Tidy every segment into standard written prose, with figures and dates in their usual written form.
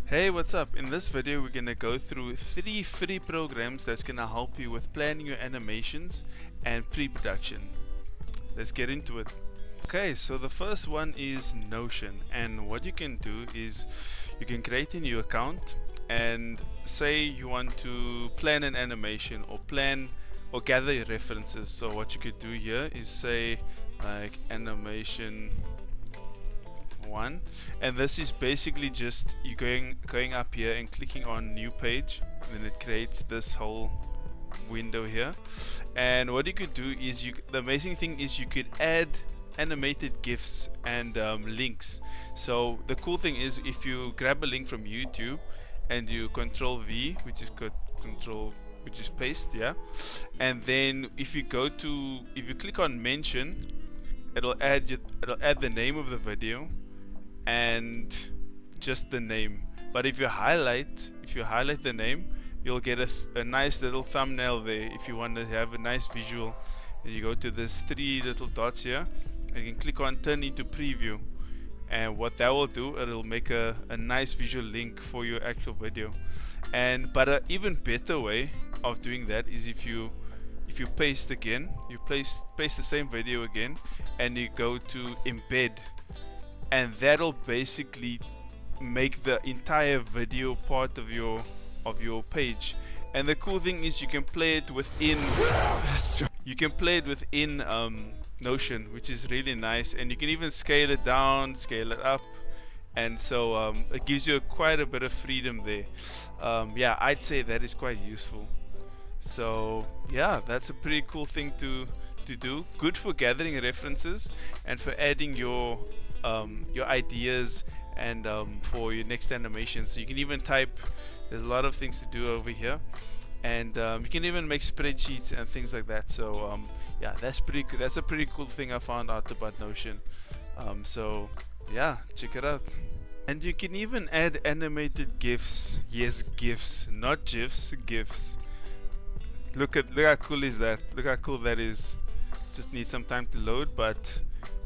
Hey, what's up? In this video we're gonna go through 3 free programs that's gonna help you with planning your animations and pre-production. Let's get into it. Okay, so the first one is Notion, and what you can do is you can create a new account and say you want to plan an animation or gather your references. So what you could do here is say like animation one, and this is basically just you going up here and clicking on new page, and then it creates this whole window here. And what you could do is the amazing thing is you could add animated GIFs and links. So the cool thing is if you grab a link from YouTube and you control V, which is paste, yeah, and then if you click on mention, it'll add the name of the video and just the name. But if you highlight the name, you'll get a nice little thumbnail there. If you want to have a nice visual, and you go to this 3 little dots here and you can click on turn into preview, and what that will do, it'll make a nice visual link for your actual video. But an even better way of doing that is if you paste again, you paste the same video again, and you go to embed, and that'll basically make the entire video part of your page. And the cool thing is you can play it within Notion, which is really nice, and you can even scale it down, scale it up, and so it gives you quite a bit of freedom there. Yeah, I'd say that is quite useful. So yeah, that's a pretty cool thing to do. Good for gathering references and for adding your ideas and for your next animation. So you can even type, there's a lot of things to do over here, and you can even make spreadsheets and things like that. So yeah, that's a pretty cool thing I found out about Notion. So yeah, check it out. And you can even add animated GIFs. Yes, GIFs, not GIFs, GIFs. Look how cool is that? Look how cool that is. Just need some time to load, but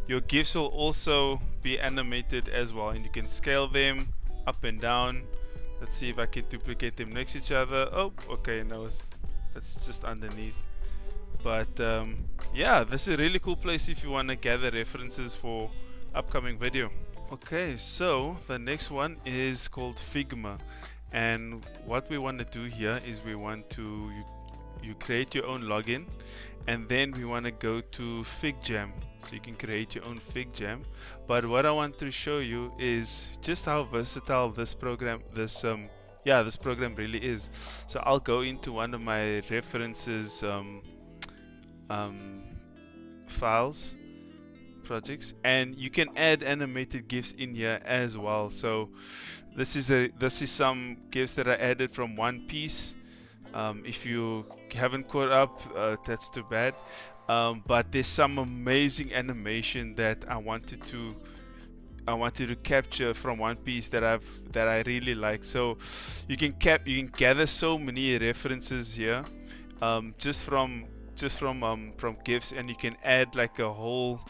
your GIFs will also be animated as well, and you can scale them up and down. Let's see if I can duplicate them next to each other. Oh, okay, no, it's just underneath. But yeah, this is a really cool place if you want to gather references for upcoming video. Okay, so the next one is called Figma, and what we want to do here is we want to you create your own login, and then we want to go to FigJam, so you can create your own FigJam. But what I want to show you is just how versatile this program really is. So I'll go into one of my references files projects, and you can add animated GIFs in here as well. So this is some GIFs that I added from One Piece. If you haven't caught up, that's too bad. But there's some amazing animation that I wanted to capture from One Piece that I really like. So you can gather so many references here, just from GIFs, and you can add like a whole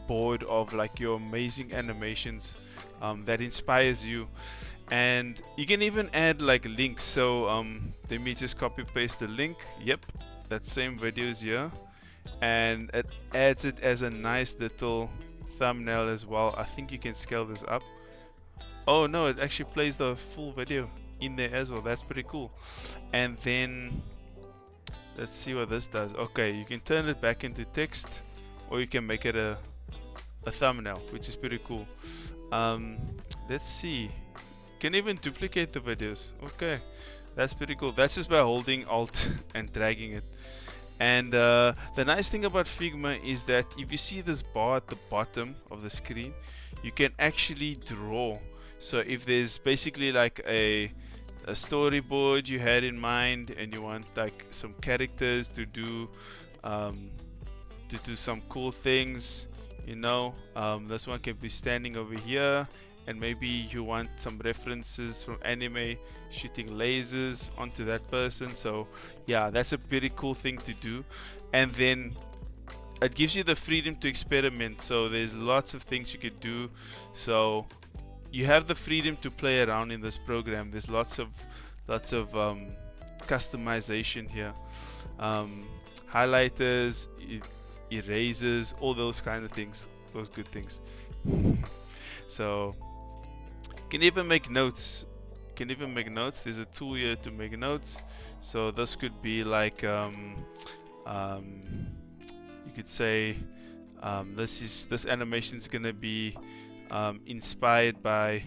board of like your amazing animations that inspires you. And you can even add like links. So let me just copy paste the link. Yep, that same videos here, and it adds it as a nice little thumbnail as well. I think you can scale this up. Oh no, it actually plays the full video in there as well. That's pretty cool. And then let's see what this does. Okay, you can turn it back into text, or you can make it a thumbnail, which is pretty cool. Let's see, can even duplicate the videos. Okay, that's pretty cool. That's just by holding Alt and dragging it. And the nice thing about Figma is that if you see this bar at the bottom of the screen, you can actually draw. So if there's basically like a storyboard you had in mind, and you want like some characters to do some cool things, you know, this one can be standing over here, and maybe you want some references from anime shooting lasers onto that person. So yeah, that's a pretty cool thing to do. And then it gives you the freedom to experiment, so there's lots of things you could do. So you have the freedom to play around in this program. There's lots of customization here, highlighters, erasers, all those kind of things, those good things. So you can even make notes. There's a tool here to make notes. So this could be like you could say this animation is gonna be inspired by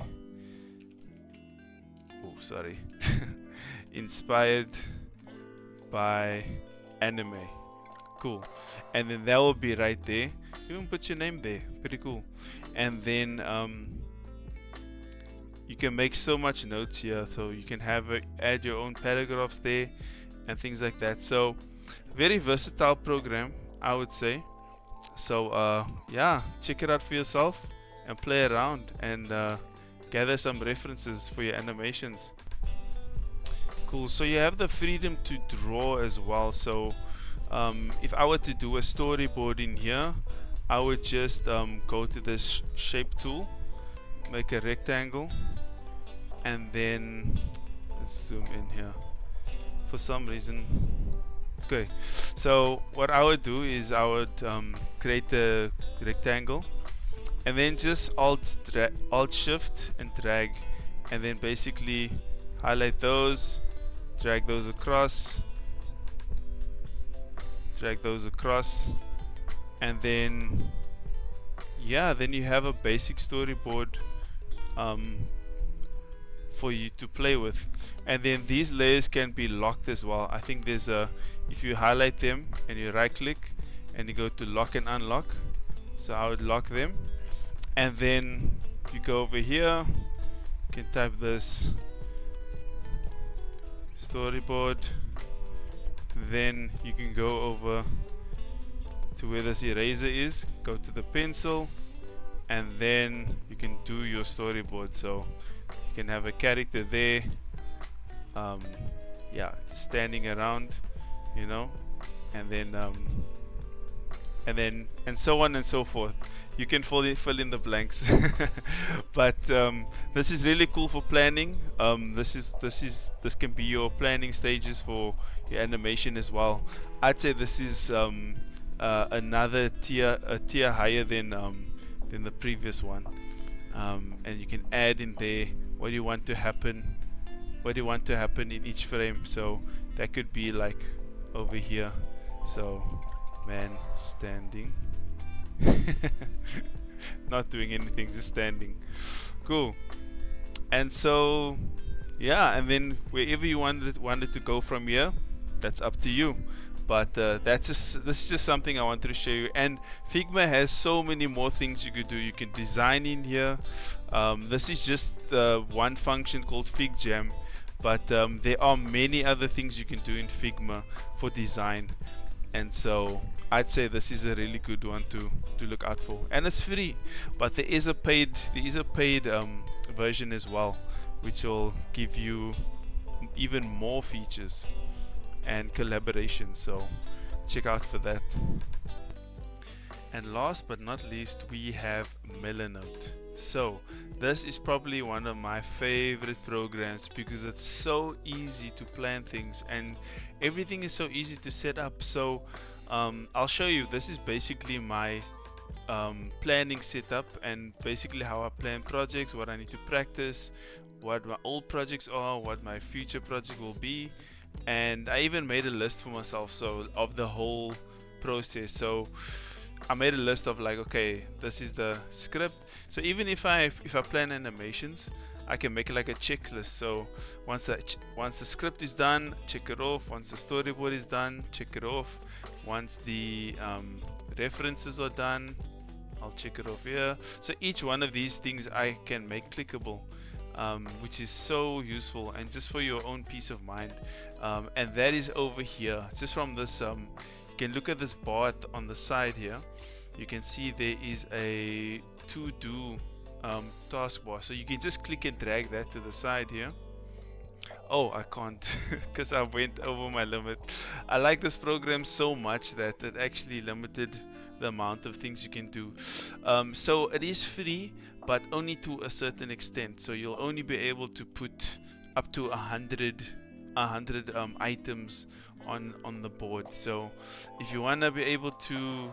inspired by anime. Cool. And then that will be right there. You can put your name there. Pretty cool. And then you can make so much notes here, so you can add your own paragraphs there and things like that. So very versatile program, I would say. So yeah, check it out for yourself and play around and gather some references for your animations. Cool. So you have the freedom to draw as well. So if I were to do a storyboard in here, I would just go to this shape tool, make a rectangle, and then let's zoom in here for some reason. Okay, so what I would do is I would create a rectangle and then just alt shift and drag, and then basically highlight those, drag those across, and then yeah, then you have a basic storyboard for you to play with. And then these layers can be locked as well. I think there's if you highlight them and you right click and you go to lock and unlock, so I would lock them, and then if you go over here, you can type this storyboard, then you can go over to where this eraser is, go to the pencil, and then you can do your storyboard. So you can have a character there, yeah, standing around, you know, and so on and so forth. You can fill in the blanks. But this is really cool for planning. This can be your planning stages for your animation as well. I'd say this is another tier higher than the previous one. And you can add in there what you want to happen in each frame. So that could be like over here, so man standing not doing anything, just standing. Cool. And so yeah, and then wherever you wanted to go from here, that's up to you. But this is just something I wanted to show you. And Figma has so many more things you could do. You can design in here. This is just one function called FigJam, but there are many other things you can do in Figma for design. And so I'd say this is a really good one to look out for, and it's free. But there is a paid version as well, which will give you even more features and collaboration, so check out for that. And last but not least, we have Milanote. So this is probably one of my favorite programs because it's so easy to plan things and everything is so easy to set up. So I'll show you. This is basically my planning setup and basically how I plan projects, what I need to practice, what my old projects are, what my future project will be. And I even made a list for myself, so of the whole process. So I made a list of like, okay, this is the script. So even if I plan animations, I can make like a checklist. So once the script is done, check it off. Once the storyboard is done, check it off. Once the references are done, I'll check it off here. So each one of these things I can make clickable, which is so useful and just for your own peace of mind. And that is over here. Just from this, you can look at this bar on the side here. You can see there is a to-do taskbar. So you can just click and drag that to the side here. Oh, I can't because I went over my limit. I like this program so much that it actually limited the amount of things you can do. So it is free, but only to a certain extent. So you'll only be able to put up to 100 items on the board. So if you want to be able to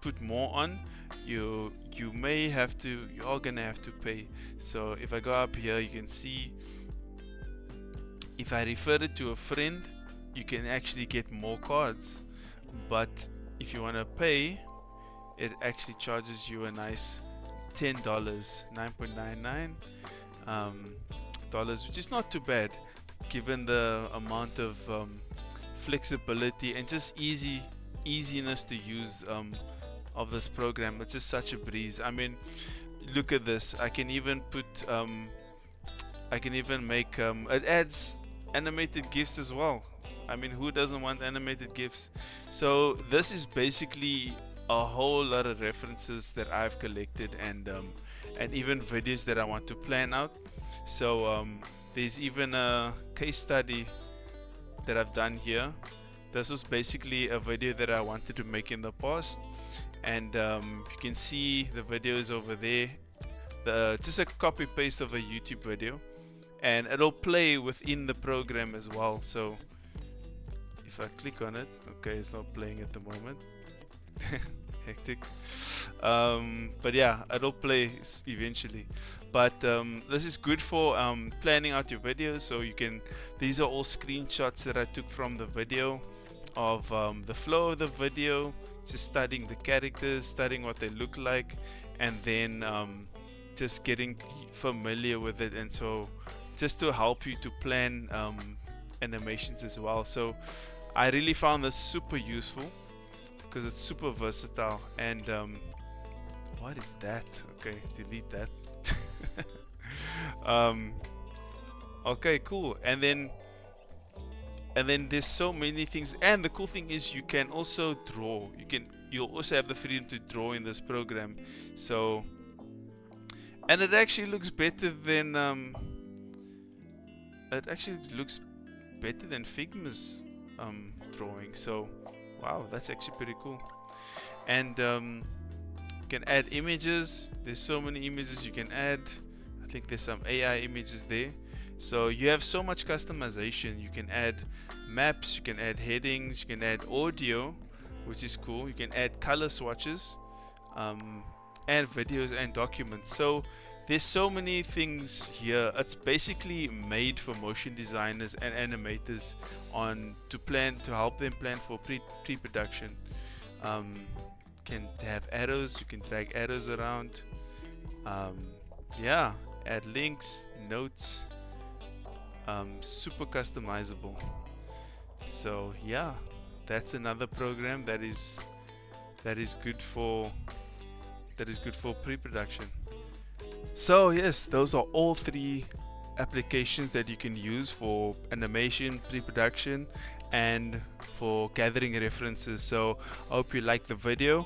put more on, you are gonna have to pay. So if I go up here, you can see if I refer it to a friend, you can actually get more cards. But if you want to pay, it actually charges you a nice $10, $9.99 dollars, which is not too bad given the amount of flexibility and just easiness to use of this program. It's just such a breeze. I mean, look at this. I can even put make it adds animated GIFs as well. I mean, who doesn't want animated GIFs? So this is basically a whole lot of references that I've collected, and even videos that I want to plan out. So there's even a case study that I've done here. This was basically a video that I wanted to make in the past, and you can see the videos over there. Just a copy paste of a YouTube video, and it'll play within the program as well. So if I click on it, okay, it's not playing at the moment. Hectic. But yeah, it'll play eventually. But this is good for planning out your videos. So you can, these are all screenshots that I took from the video of the flow of the video, just studying the characters, studying what they look like, and then just getting familiar with it. And so just to help you to plan animations as well. So I really found this super useful because it's super versatile. And what is that? Okay, delete that. Okay, cool. And then there's so many things, and the cool thing is you can also draw. You'll also have the freedom to draw in this program. So, and it actually looks better than Figma's drawing. So wow, that's actually pretty cool. And you can add images. There's so many images you can add. I think there's some AI images there. So you have so much customization. You can add maps, you can add headings, you can add audio, which is cool. You can add color swatches, and videos and documents. So there's so many things here. It's basically made for motion designers and animators to help them plan for pre-production. Can have arrows. You can drag arrows around. Yeah, add links, notes. Super customizable. So yeah, that's another program that is good for pre-production. So yes, those are all three applications that you can use for animation, pre-production, and for gathering references. So I hope you like the video.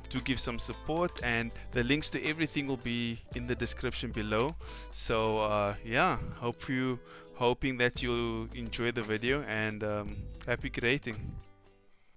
Do give some support, and the links to everything will be in the description below. So yeah, hoping that you'll enjoy the video, and happy creating.